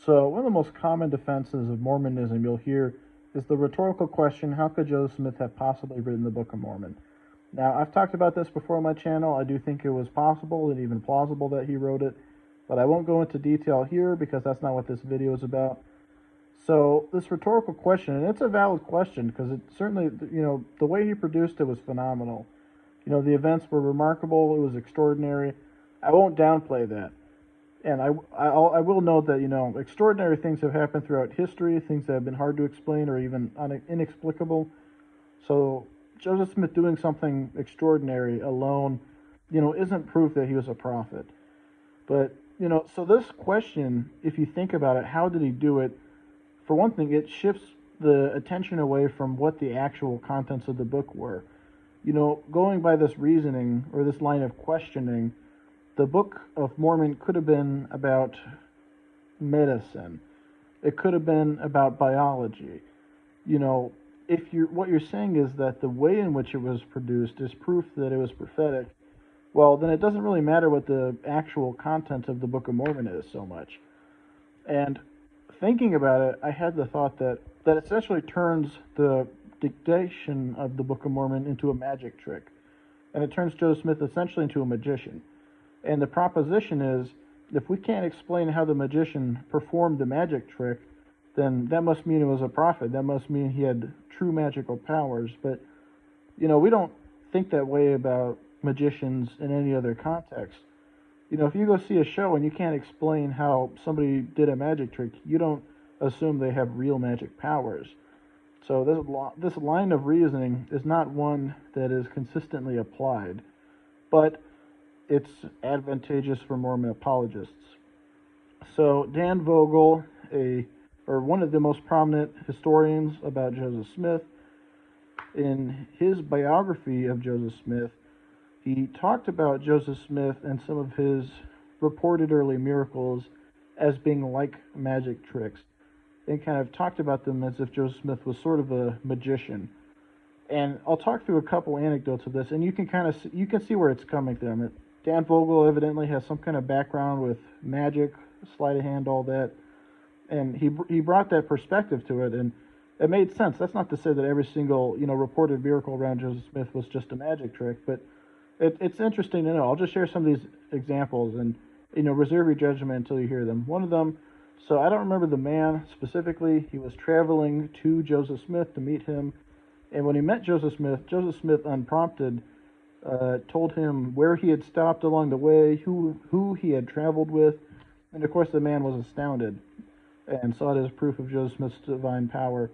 So, one of the most common defenses of Mormonism you'll hear is the rhetorical question, how could Joseph Smith have possibly written the Book of Mormon? Now, I've talked about this before on my channel. I do think it was possible and even plausible that he wrote it, but I won't go into detail here because that's not what this video is about. So, this rhetorical question, and it's a valid question because it certainly, the way he produced it was phenomenal. The events were remarkable, it was extraordinary. I won't downplay that. And I will note that, extraordinary things have happened throughout history, things that have been hard to explain or even inexplicable. So Joseph Smith doing something extraordinary alone, isn't proof that he was a prophet. But, so this question, if you think about it, how did he do it? For one thing, it shifts the attention away from what the actual contents of the book were. Going by this reasoning or this line of questioning, the Book of Mormon could have been about medicine. It could have been about biology. What you're saying is that the way in which it was produced is proof that it was prophetic, well, then it doesn't really matter what the actual content of the Book of Mormon is so much. And thinking about it, I had the thought that essentially turns the dictation of the Book of Mormon into a magic trick. And it turns Joseph Smith essentially into a magician. And the proposition is, if we can't explain how the magician performed the magic trick, then that must mean it was a prophet. That must mean he had true magical powers. But, we don't think that way about magicians in any other context. If you go see a show and you can't explain how somebody did a magic trick, you don't assume they have real magic powers. So this line of reasoning is not one that is consistently applied. But it's advantageous for Mormon apologists. So Dan Vogel, one of the most prominent historians about Joseph Smith, in his biography of Joseph Smith, he talked about Joseph Smith and some of his reported early miracles as being like magic tricks, and kind of talked about them as if Joseph Smith was sort of a magician. And I'll talk through a couple anecdotes of this, and you can see where it's coming from. Dan Vogel evidently has some kind of background with magic, sleight of hand, all that, and he brought that perspective to it, and it made sense. That's not to say that every single reported miracle around Joseph Smith was just a magic trick, but it's interesting to know. I'll just share some of these examples, and reserve your judgment until you hear them. One of them, so I don't remember the man specifically. He was traveling to Joseph Smith to meet him, and when he met Joseph Smith unprompted, told him where he had stopped along the way, who he had traveled with, and of course the man was astounded and saw it as proof of Joseph Smith's divine power.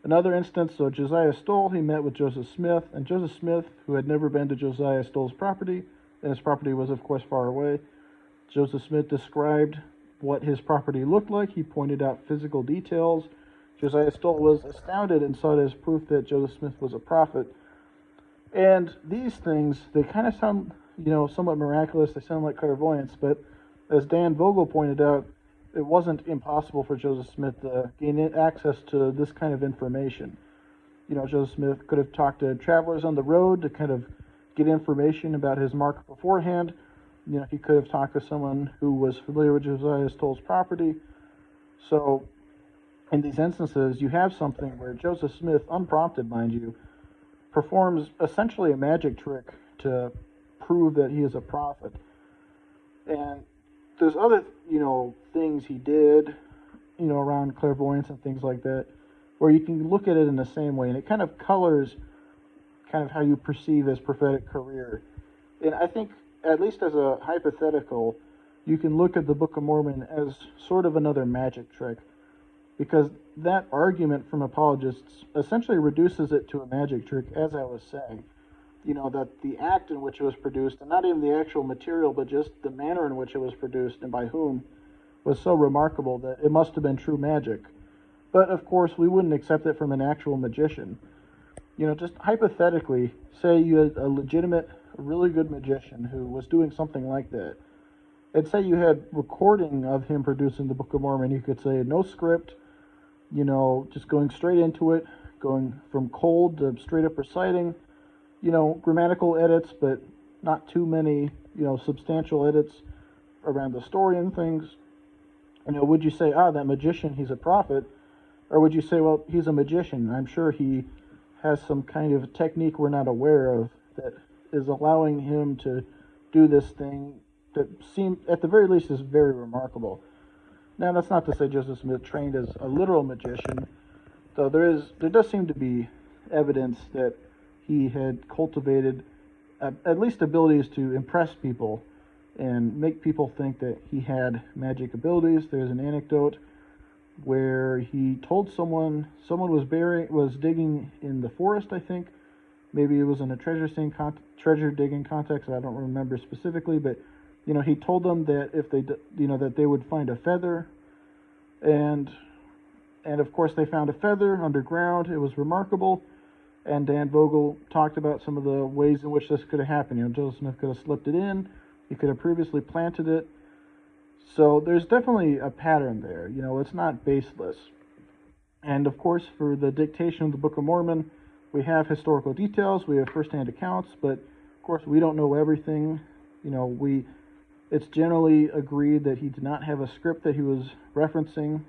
Another instance, so Josiah Stoll, he met with Joseph Smith, and Joseph Smith, who had never been to Josiah Stoll's property, and his property was of course far away, Joseph Smith described what his property looked like. He pointed out physical details. Josiah Stoll was astounded and saw it as proof that Joseph Smith was a prophet. And these things, they kind of sound, somewhat miraculous. They sound like clairvoyance, but as Dan Vogel pointed out, it wasn't impossible for Joseph Smith to gain access to this kind of information. Joseph Smith could have talked to travelers on the road to kind of get information about his mark beforehand. He could have talked to someone who was familiar with Josiah Stoll's property. So in these instances, you have something where Joseph Smith, unprompted, mind you, performs essentially a magic trick to prove that he is a prophet. And there's other, things he did, around clairvoyance and things like that, where you can look at it in the same way, and it kind of colors kind of how you perceive his prophetic career. And I think, at least as a hypothetical, you can look at the Book of Mormon as sort of another magic trick, because that argument from apologists essentially reduces it to a magic trick, as I was saying. That the act in which it was produced, and not even the actual material, but just the manner in which it was produced and by whom, was so remarkable that it must have been true magic. But of course, we wouldn't accept it from an actual magician. Just hypothetically, say you had a legitimate, really good magician who was doing something like that. And say you had recording of him producing the Book of Mormon. You could say no script, just going straight into it, going from cold to straight up reciting, grammatical edits, but not too many, substantial edits around the story and things. Would you say, that magician, he's a prophet? Or would you say, well, he's a magician. I'm sure he has some kind of technique we're not aware of that is allowing him to do this thing that seems, at the very least, is very remarkable. Now, that's not to say Joseph Smith trained as a literal magician, though there does seem to be evidence that he had cultivated at least abilities to impress people and make people think that he had magic abilities. There's an anecdote where he told someone was digging in the forest, I think. Maybe it was in a treasure digging context. I don't remember specifically, but he told them that if they that they would find a feather, and of course they found a feather underground. It was remarkable. And Dan Vogel talked about some of the ways in which this could have happened. Joseph Smith could have slipped it in. He could have previously planted it. So there's definitely a pattern there. It's not baseless. And of course, for the dictation of the Book of Mormon, we have historical details, we have first-hand accounts, but of course we don't know everything. It's generally agreed that he did not have a script that he was referencing.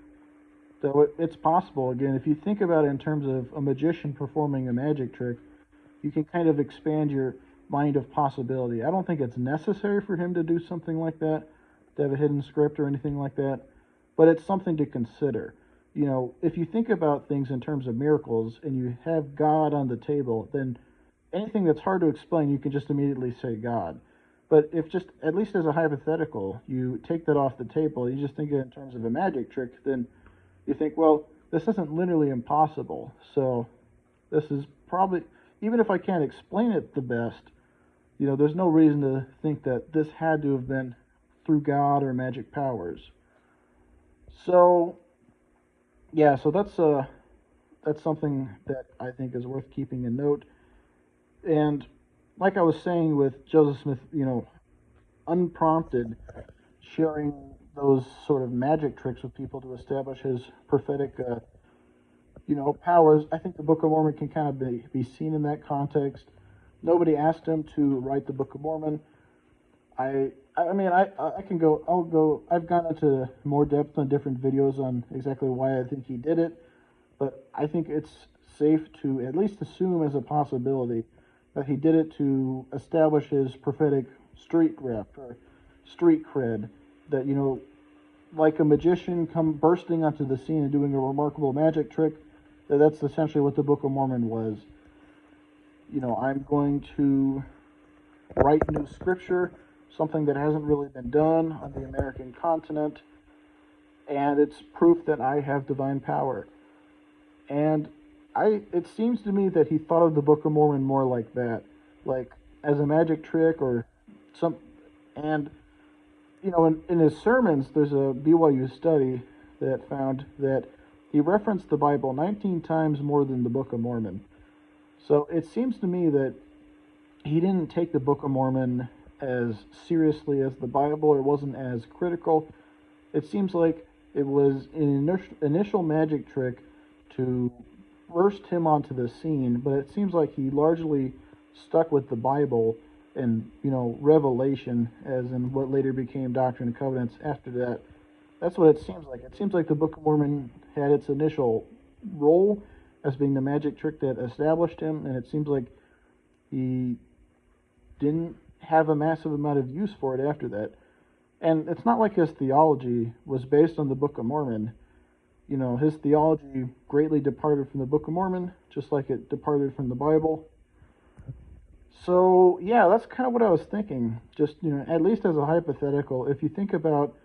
Though it's possible, again, if you think about it in terms of a magician performing a magic trick, you can kind of expand your mind of possibility. I don't think it's necessary for him to do something like that, to have a hidden script or anything like that, but it's something to consider. If you think about things in terms of miracles and you have God on the table, then anything that's hard to explain, you can just immediately say God. But if just, at least as a hypothetical, you take that off the table, you just think in terms of a magic trick, then you think, well, this isn't literally impossible. So this is probably, even if I can't explain it the best, there's no reason to think that this had to have been through God or magic powers. So, yeah, so that's something that I think is worth keeping in note. And like I was saying with Joseph Smith, unprompted, sharing those sort of magic tricks with people to establish his prophetic, powers. I think the Book of Mormon can kind of be seen in that context. Nobody asked him to write the Book of Mormon. I mean, I can go, I've gone into more depth on different videos on exactly why I think he did it, but I think it's safe to at least assume as a possibility that he did it to establish his prophetic street rep or street cred, that, like a magician come bursting onto the scene and doing a remarkable magic trick, that's essentially what the Book of Mormon was. I'm going to write new scripture, something that hasn't really been done on the American continent, and it's proof that I have divine power. And it seems to me that he thought of the Book of Mormon more like that, like as a magic trick or some. And in his sermons, there's a BYU study that found that he referenced the Bible 19 times more than the Book of Mormon. So it seems to me that he didn't take the Book of Mormon as seriously as the Bible, or wasn't as critical. It seems like it was an initial magic trick to burst him onto the scene, but it seems like he largely stuck with the Bible and, Revelation, as in what later became Doctrine and Covenants after that. That's what it seems like. It seems like the Book of Mormon had its initial role as being the magic trick that established him, and it seems like he didn't have a massive amount of use for it after that. And it's not like his theology was based on the Book of Mormon. His theology greatly departed from the Book of Mormon, just like it departed from the Bible. So, yeah, that's kind of what I was thinking. Just, at least as a hypothetical, if you think about,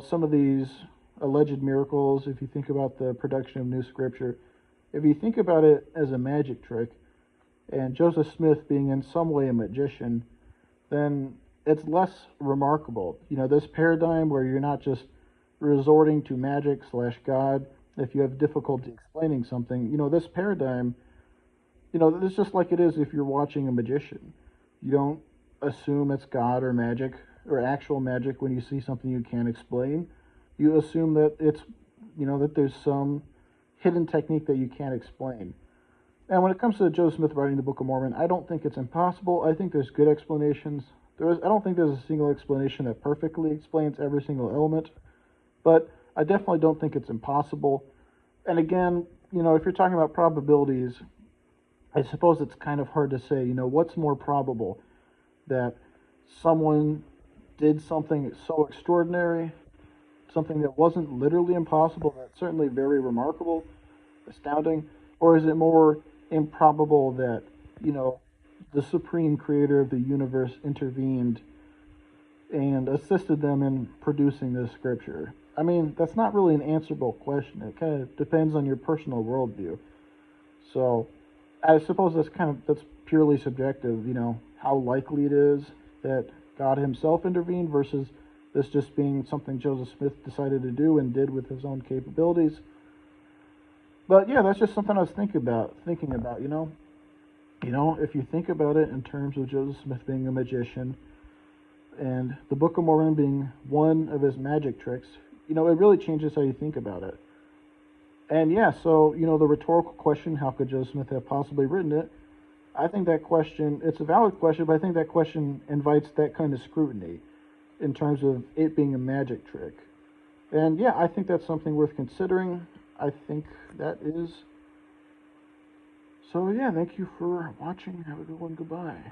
some of these alleged miracles, if you think about the production of new scripture, if you think about it as a magic trick, and Joseph Smith being in some way a magician, then it's less remarkable. This paradigm where you're not just resorting to magic / God if you have difficulty explaining something, this paradigm, it's just like it is if you're watching a magician. You don't assume it's God or magic or actual magic when you see something you can't explain. You assume that it's, that there's some hidden technique that you can't explain. And when it comes to Joseph Smith writing the Book of Mormon, I don't think it's impossible. I think there's good explanations. I don't think there's a single explanation that perfectly explains every single element. But I definitely don't think it's impossible. And again, if you're talking about probabilities, I suppose it's kind of hard to say, what's more probable, that someone did something so extraordinary, something that wasn't literally impossible, that's certainly very remarkable, astounding, or is it more improbable that, you know, the supreme creator of the universe intervened and assisted them in producing this scripture? I mean, that's not really an answerable question. It kind of depends on your personal worldview. So, I suppose that's purely subjective. How likely it is that God Himself intervened versus this just being something Joseph Smith decided to do and did with his own capabilities. But yeah, that's just something I was thinking about. If you think about it in terms of Joseph Smith being a magician and the Book of Mormon being one of his magic tricks, it really changes how you think about it. And yeah, so, the rhetorical question, how could Joseph Smith have possibly written it? I think that question, it's a valid question, but I think that question invites that kind of scrutiny in terms of it being a magic trick. And yeah, I think that's something worth considering. I think that is. So yeah, thank you for watching. Have a good one. Goodbye.